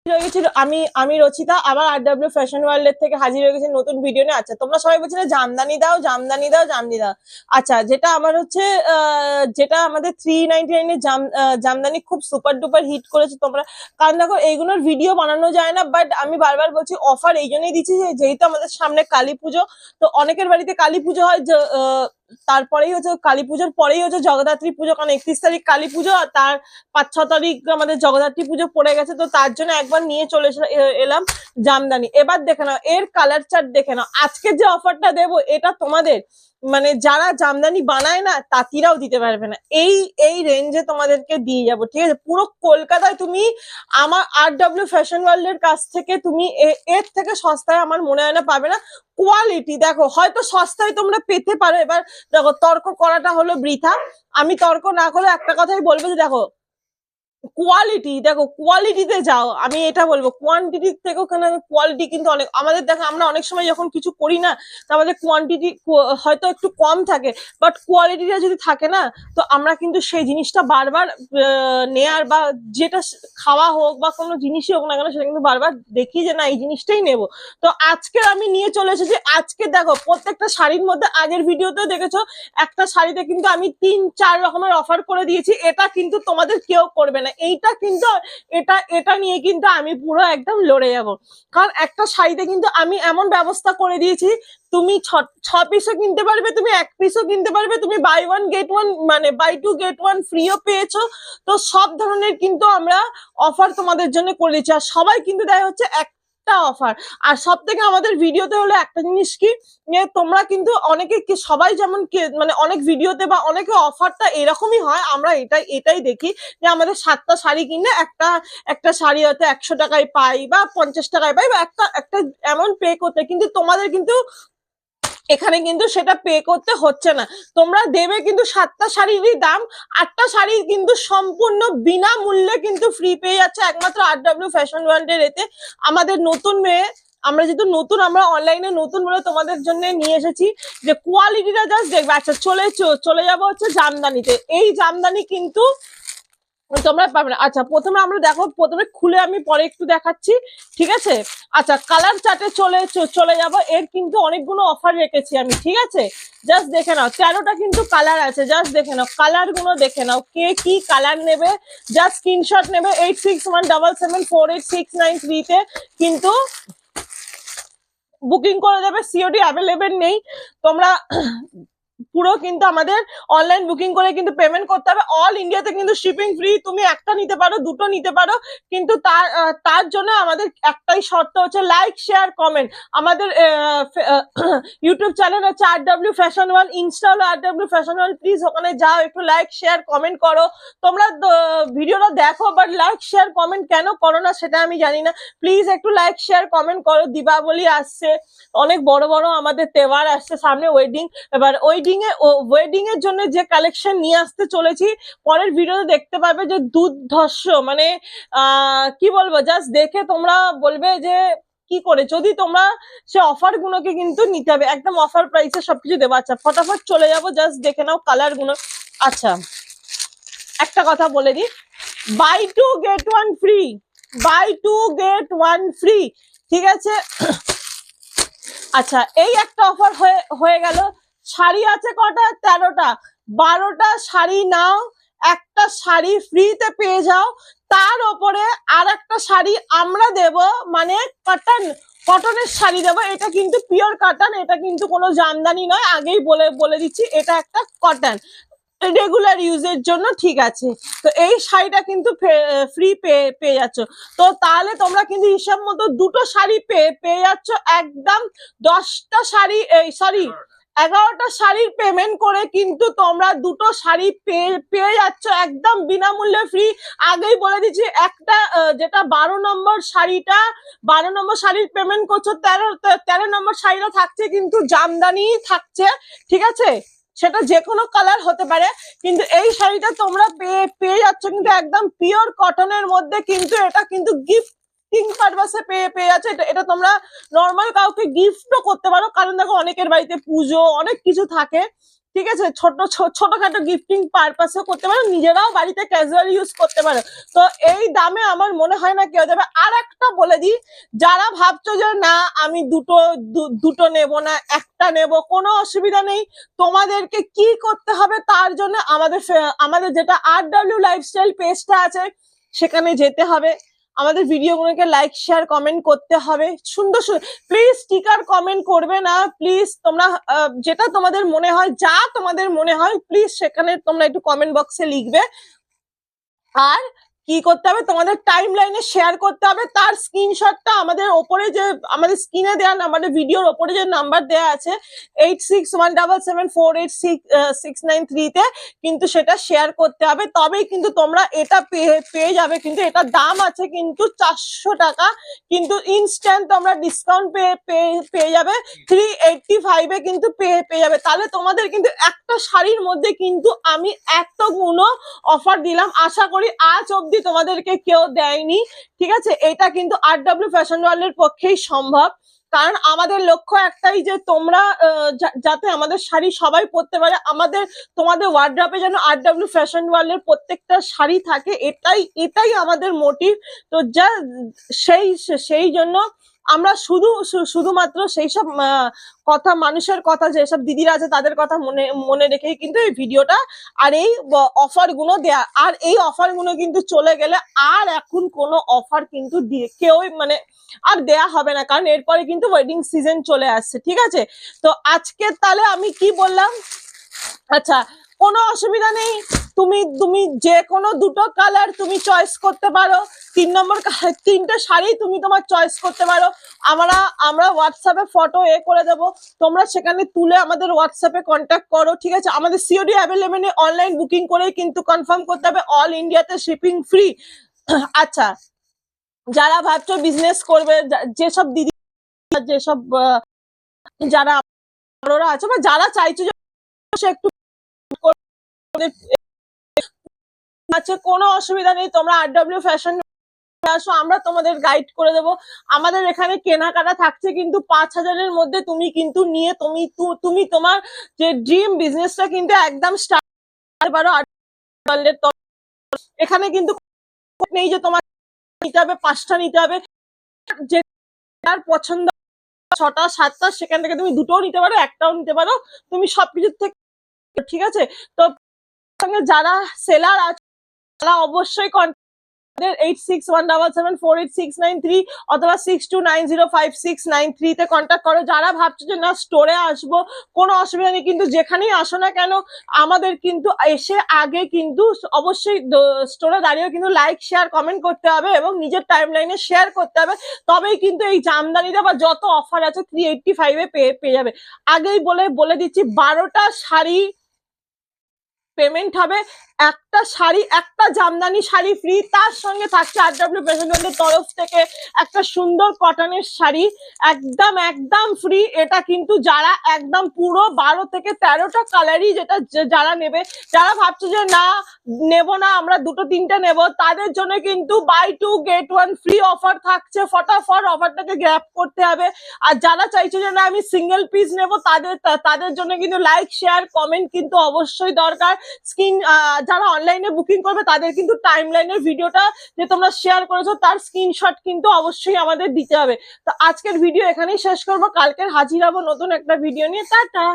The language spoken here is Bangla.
হয়ে গেছিল। আমি আমি রচিতা আবার RW ফ্যাশন ওয়ার্ল্ড থেকে হাজির হয়ে গেছি নতুন ভিডিও নিয়ে। আচ্ছা, তোমরা সবাই বলছিলে জামদানি দাও জামদানি দাও জামদানি দাও। আচ্ছা, যেটা আমার হচ্ছে যেটা আমাদের 399 এর জামদানি খুব সুপার ডুপার হিট করেছে তোমরা। কারণ দেখো এইগুলোর ভিডিও বানানো যায় না, বাট আমি বারবার বলছি অফার এই জন্যই দিচ্ছি যেহেতু আমাদের সামনে কালী পুজো। তো অনেকের বাড়িতে কালী পুজো হয়, তারপরেই হচ্ছে কালী পুজোর পরেই হচ্ছে জগদ্ধাত্রী পুজো, কারণ 31 তারিখ কালী পুজো আর তার 5-6 তারিখ আমাদের জগদ্ধাত্রী পুজো পড়ে গেছে। তো তার জন্য একবার নিয়ে চলে এলাম জামদানি। এবার দেখে নাও এর কালার চার্ট, দেখে নাও আজকে যে অফারটা দেবো এটা তোমাদের মানে যারা জামদানি বানায় না তাঁতিরাও দিতে পারবে না, এই এই রেঞ্জে তোমাদেরকে দিয়ে যাবো। ঠিক আছে, পুরো কলকাতায় তুমি আমার RW ফ্যাশন ওয়ার্ল্ড এর কাছ থেকে তুমি এর থেকে সস্তায় আমার মনে হয় না পাবে না। কোয়ালিটি দেখো, হয়তো সস্তায় তোমরা পেতে পারো। এবার দেখো তর্ক করাটা হলো বৃথা, আমি তর্ক না করে একটা কথাই বলবো যে দেখো কোয়ালিটি, দেখো কোয়ালিটিতে যাও। আমি এটা বলবো কোয়ান্টিটির থেকেও কেন, কোয়ালিটি কিন্তু অনেক আমাদের দেখো, আমরা অনেক সময় যখন কিছু করি না তো আমাদের কোয়ান্টিটি হয়তো একটু কম থাকে, বাট কোয়ালিটিটা যদি থাকে না তো আমরা কিন্তু সেই জিনিসটা বারবার নেয়ার বা যেটা খাওয়া হোক বা কোনো জিনিসই হোক না কেন সেটা কিন্তু বারবার দেখি যে না এই জিনিসটাই নেব। তো আজকে আমি নিয়ে চলে এসেছি। আজকে দেখো প্রত্যেকটা শাড়ির মধ্যে আগের ভিডিওতেও দেখেছো একটা শাড়িতে কিন্তু আমি 3-4 রকমের অফার করে দিয়েছি, এটা কিন্তু তোমাদের কেউ করবে না। এইটা কিন্তু এটা নিয়ে কিন্তু আমি পুরো একদম লড়ে যাব, কারণ একটা শাড়িতে কিন্তু আমি এমন ব্যবস্থা করে দিয়েছি তুমি ছ পিসও কিনতে পারবে, তুমি 1 পিসও কিনতে পারবে, তুমি বাই 1 গেট 1 মানে বাই 2 গেট 1 ফ্রিও পেয়েছো। তো সব ধরনের কিন্তু আমরা অফার তোমাদের জন্য করে দিচ্ছি, আর সবাই কিন্তু দেয় হচ্ছে একটা অফার। আর সব থেকে আমাদের ভিডিওতে হলো একটা জিনিস কি, তোমরা কিন্তু অনেকে সবাই যেমন মানে অনেক ভিডিওতে বা অনেকে অফারটা এরকমই হয়, আমরা এটাই দেখি যে আমাদের 7টা শাড়ি কিনলে একটা শাড়ি হয়তো 100 টাকায় পাই বা 50 টাকায় পাই বা একটা অ্যামাউন্ট পে করতে, কিন্তু তোমাদের কিন্তু এখানে কিন্তু সেটা পে করতে হচ্ছে না। তোমরা দেবে কিন্তু 7টা শাড়িরই দাম, 8টা শাড়ি কিন্তু সম্পূর্ণ বিনামূল্যে কিন্তু ফ্রি পেয়ে যাচ্ছে একমাত্র RW ফ্যাশন ওয়ার্ল্ডের এতে। আমাদের নতুন মেয়ে, আমরা যেহেতু নতুন, আমরা অনলাইনে নতুন বলে তোমাদের জন্য নিয়ে এসেছি যে কোয়ালিটিটা জাস্ট দেখবে। আচ্ছা, চলে যাবো হচ্ছে জামদানিতে। এই জামদানি কিন্তু তোমরা পাবে না। আচ্ছা, প্রথমে আমরা দেখো, প্রথমে খুলে আমি পরে একটু দেখাচ্ছি, ঠিক আছে। আচ্ছা, কালার চার্টে চলে যাব। এর কিন্তু অনেকগুলো অফার রেখেছি আমি, ঠিক আছে। জাস্ট দেখে নাও 13টা কিন্তু কালার আছে, জাস্ট দেখে নাও কালার গুলো, দেখে নাও কে কি কালার নেবে, জাস্ট স্ক্রিনশট নেবে 8617748693 তে কিন্তু বুকিং করে দেবে। সিওডি অ্যাভেলেবেল নেই, তোমরা পুরো কিন্তু আমাদের অনলাইন বুকিং করে কিন্তু পেমেন্ট করতে হবে। অল ইন্ডিয়াতে কিন্তু শিপিং ফ্রি, তুমি একটা নিতে পারো, দুটো নিতে পারো, কিন্তু তার জন্য আমাদের একটাই শর্ত হচ্ছে লাইক শেয়ার কমেন্ট। আমাদের ইউটিউব চ্যানেল হচ্ছে RW ফ্যাশন ওয়ার্ল্ড, ইনস্টা হলো RW ফ্যাশন ওয়ার্ল্ড। প্লিজ ওখানে যাও, একটু লাইক শেয়ার কমেন্ট করো। তোমরা ভিডিওটা দেখো বাট লাইক শেয়ার কমেন্ট কেন করো না সেটা আমি জানি না। প্লিজ একটু লাইক শেয়ার কমেন্ট করো। দীপাবলি আসছে, অনেক বড় বড় আমাদের তেওয়ার আসছে সামনে, ওয়েডিং। এবার ওয়েডিং এর জন্য যে কালেকশন নিয়ে আসতে চলেছি পরের ভিডিওতে দেখতে পাবে যে দুর্ধর্ষ, মানে কি বলবো, জাস্ট দেখে তোমরা বলবে যে কি করে, যদি তোমরা সে অফার গুলোকে কিন্তু নিতে হবে, একদম অফার প্রাইসে সবকিছু দেবো। আচ্ছা, ফটাফট চলে যাবো, জাস্ট দেখে নাও কালার গুলো। আচ্ছা, একটা কথা বলে দিই, buy 2 get 1 free, buy 2 get 1 free, ঠিক আছে। আচ্ছা, এই একটা অফার হয়ে গেল। শাড়ি আছে কটা, 13টা, 12টা শাড়ি নাও, একটা শাড়ি ফ্রিতে পেয়ে যাও। তার ওপরে আর একটা শাড়ি আমরা দেব, মানে কটনের শাড়ি দেবো। এটা কিন্তু পিওর কটন, এটা কিন্তু কোনো জামদানি নয়, আগেই বলে দিচ্ছি, এটা একটা কটন রেগুলার ইউজের জন্য, ঠিক আছে। তো এই শাড়িটা কিন্তু ফ্রি পেয়ে যাচ্ছ। তো তাহলে তোমরা কিন্তু হিসাব মতো দুটো শাড়ি পেয়ে যাচ্ছ একদম। 10টা শাড়ি, সরি 11টা শাড়ির পেমেন্ট করে কিন্তু তোমরা দুটো শাড়ি পেয়ে যাচ্ছ একদম বিনামূল্যে ফ্রি। আগেই বলে দিচ্ছি, একটা যেটা 12 নম্বর শাড়িটা, 12 নম্বর শাড়ির পেমেন্ট করছো, 13 নম্বর শাড়িটা থাকছে কিন্তু জামদানি থাকছে, ঠিক আছে। সেটা যে কোনো কালার হতে পারে, কিন্তু এই শাড়িটা তোমরা পেয়ে যাচ্ছ কিন্তু একদম পিওর কটনের মধ্যে। কিন্তু এটা কিন্তু গিফটিং পারপাসে পেয়ে যাচ্ছে। এটা তোমরা নর্মাল কাউকে গিফটও করতে পারো, কারণ দেখো অনেকের বাড়িতে পুজো অনেক কিছু থাকে, ঠিক আছে, ছোটখাটো গিফটিং পারপাসেও করতে পারো, নিজেরাও বাড়িতে ক্যাজুয়াল ইউজ করতে পারো। তো এই দামে আমার মনে হয় না কেউ দেবে। আর একটা বলে দিই, যারা ভাবছো যে না আমি দুটো নেব না, একটা নেব, কোনো অসুবিধা নেই। তোমাদেরকে কি করতে হবে তার জন্য আমাদের যেটা RW লাইফস্টাইল পেজটা আছে সেখানে যেতে হবে, আমাদের ভিডিওগুলোকে লাইক শেয়ার কমেন্ট করতে হবে, সুন্দর সুন্দর। প্লিজ স্টিকার কমেন্ট করবে না, প্লিজ তোমরা যেটা তোমাদের মনে হয়, যা তোমাদের মনে হয় প্লিজ সেখানে তোমরা একটু কমেন্ট বক্সে লিখবে। আর কি করতে হবে, তোমাদের টাইম লাইনে শেয়ার করতে হবে, তার স্ক্রিনশটটা আমাদের ওপরে যে আমাদের স্ক্রিনে দেওয়া নাম্বারে, ভিডিওর ওপরে যে নাম্বার দেওয়া আছে 861777486693 তে কিন্তু সেটা শেয়ার করতে হবে, তবেই কিন্তু তোমরা এটা পেয়ে যাবে। কিন্তু এটার দাম আছে কিন্তু 400 টাকা, কিন্তু ইনস্ট্যান্ট তোমরা ডিসকাউন্ট পেয়ে যাবে 385 এ কিন্তু পেয়ে যাবে। তাহলে তোমাদের কিন্তু একটা শাড়ির মধ্যে কিন্তু আমি এতগুলো অফার দিলাম, আশা করি আজ অবধি তোমাদেরকে কেউ দেয়নি। ঠিক আছে, এটা কিন্তু RW ফ্যাশন ওয়ার্ল্ডের পক্ষেই সম্ভব, কারণ আমাদের লক্ষ্য একটাই যে তোমরা যাতে আমাদের শাড়ি সবাই পরতে পারে, তোমাদের ওয়ার্ড্রপে যেন RW ফ্যাশন ওয়ার্ল্ডের প্রত্যেকটা শাড়ি থাকে, এটাই আমাদের মোটিভ। তো সেই জন্য আমরা শুধুমাত্র সেই সব কথা, মানুষের কথা, যেসব দিদিরা আছে তাদের কথা মনে রেখেই কিন্তু এই ভিডিওটা আর এই অফার গুলো দেয়া। আর এই অফার গুলো কিন্তু চলে গেলে আর এখন কোনো অফার কিন্তু কেউ মানে আর দেয়া হবে না, কারণ এরপরে কিন্তু ওয়েডিং সিজন চলে আসছে। ঠিক আছে, তো আজকে তাহলে আমি কি বললাম, আচ্ছা কোনো অসুবিধা নেই, তুমি যে কোনো দুটো কালার তুমি চয়েস করতে পারো, 3 নম্বর তিনটে শাড়ি তুমি তোমার চয়েস করতে পারো। আমরা হোয়াটসঅ্যাপে ফটো করে দেবো, তোমরা সেখানে তুলে আমাদের হোয়াটসঅ্যাপে কন্ট্যাক্ট করো। ঠিক আছে, আমাদের সিওডি অ্যাভেলেবেল, অনলাইন বুকিং করেই কিন্তু কনফার্ম করতে হবে, অল ইন্ডিয়াতে শিপিং ফ্রি। আচ্ছা, যারা ভাবছো বিজনেস করবে, যেসব দিদি, যেসব যারা বড়রা আছে বা যারা চাইছো যে একটু আছে, কোনো অসুবিধা নেই, তোমরা RW ফ্যাশন আসো, আমরা তোমাদের গাইড করে দেবো। আমাদের এখানে কেনাকাটা থাকছে কিন্তু 5000-এর মধ্যে, তুমি কিন্তু নিয়ে তুমি তোমার যে ড্রিম বিজনেসটা কিন্তু একদম স্টার্ট করতে পারো। এখানে কিন্তু নেই যে তোমার নিতে হবে 5টা নিতে হবে, যে যার পছন্দ 6টা 7টা সেখান থেকে তুমি দুটোও নিতে পারো, একটাও নিতে পারো, তুমি সবকিছুর থেকে। ঠিক আছে, তো সঙ্গে যারা সেলার আছে তারা অবশ্যই 8617748693 অথবা 62905693 তে কন্ট্যাক্ট করো। যারা ভাবছো যে না স্টোরে আসবো, কোনো অসুবিধা নেই, কিন্তু যেখানেই আসো না কেন আমাদের কিন্তু এসে আগে কিন্তু অবশ্যই স্টোরে দাঁড়িয়ে কিন্তু লাইক শেয়ার কমেন্ট করতে হবে এবং নিজের টাইম লাইনে শেয়ার করতে হবে, তবেই কিন্তু এই জামদানিতে বা যত অফার আছে 385 এ পেয়ে যাবে। আগেই বলে দিচ্ছি, 12টা শাড়ি পেমেন্ট হবে, একটা শাড়ি, একটা জামদানি শাড়ি ফ্রি, তার সঙ্গে থাকছে RW ফ্যাশন ওয়ার্ল্ডের তরফ থেকে একটা সুন্দর কটনের শাড়ি একদম ফ্রি। এটা কিন্তু যারা একদম পুরো 12 থেকে 13টা কালারই যেটা যারা নেবে, যারা ভাবছে যে না নেব না, আমরা 2-3টে নেব, তাদের জন্য কিন্তু বাই 2 গেট 1 ফ্রি অফার থাকছে, ফটাফট অফারটাকে গ্র্যাব করতে হবে। আর যারা চাইছে যে না আমি সিঙ্গেল পিস নেব, তাদের জন্য কিন্তু লাইক শেয়ার কমেন্ট কিন্তু অবশ্যই দরকার। যারা অনলাইনে বুকিং করবে তাদের কিন্তু টাইম লাইনের ভিডিওটা যে তোমরা শেয়ার করেছো তার স্ক্রিনশট কিন্তু অবশ্যই আমাদের দিতে হবে। তো আজকের ভিডিও এখানেই শেষ করবো, কালকের হাজির হবো নতুন একটা ভিডিও নিয়ে। টাটা।